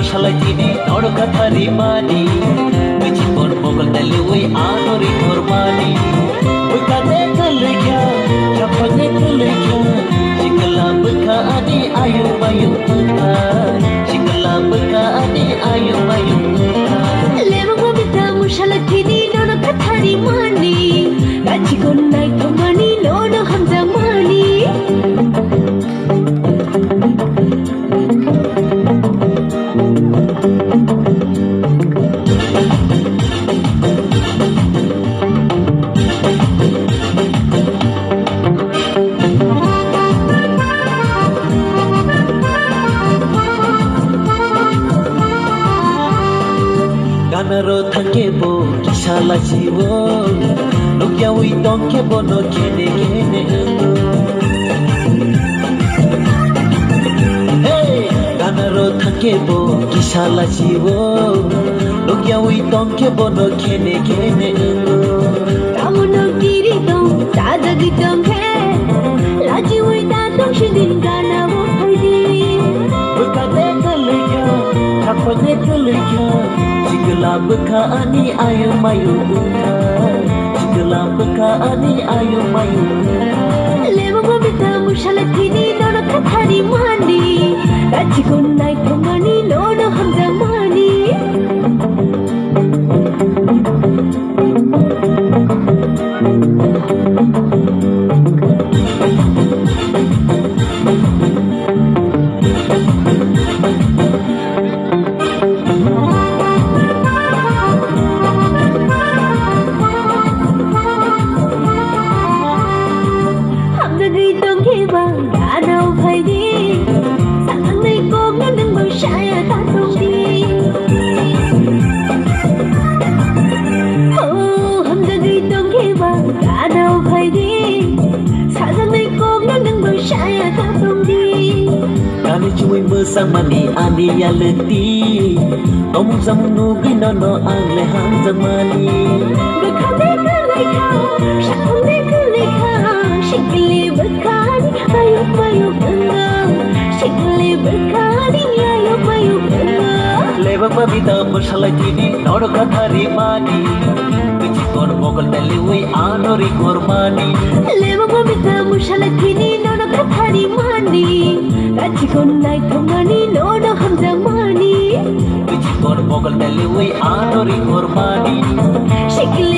Salajini nodo kathari mani Bichikon bogol dali ui anori kormani Ui kade kalekya chapane kalekya Shikala beka ani ayu mayu uta Shikala beka ani ayu mayu uta Lewa gobita mushalakini nodo kathari mani Bichikon nai thomani nodo hamza mani Ganaro thakebo kisala jiwo Nukya ui tonkebo no kene kene Hey Ganaro thakebo kisala jiwo Nukya ui tonkebo no kene kene Kamuno kiri tong sada gitong he Laji ui tatong shidin gana wo haidi Bekade kalekya chapane kalekya Shikala beka ani ayu mayu uta Shikala beka ani ayu mayu uta Lewa gobita mushalakini nodo kathari mani Bichikon nai thomani nodo hamza mani Kani cui mesang mani ani ya leti Omong zamunu ginono ang lehang zamani Bekade kalekha shakone kalekha Shikli bekani ayu mayu ganga Shikli bekani ayu mayu ganga Lewa babita musalajini nodo kathari mani Bichikon bogol dali ui anori kormani Lewa gobita mushalakini nodo kathari mani Bichikon nai thomani nodo hamza mani Bichikon bogol dali ui anori kormani Shikli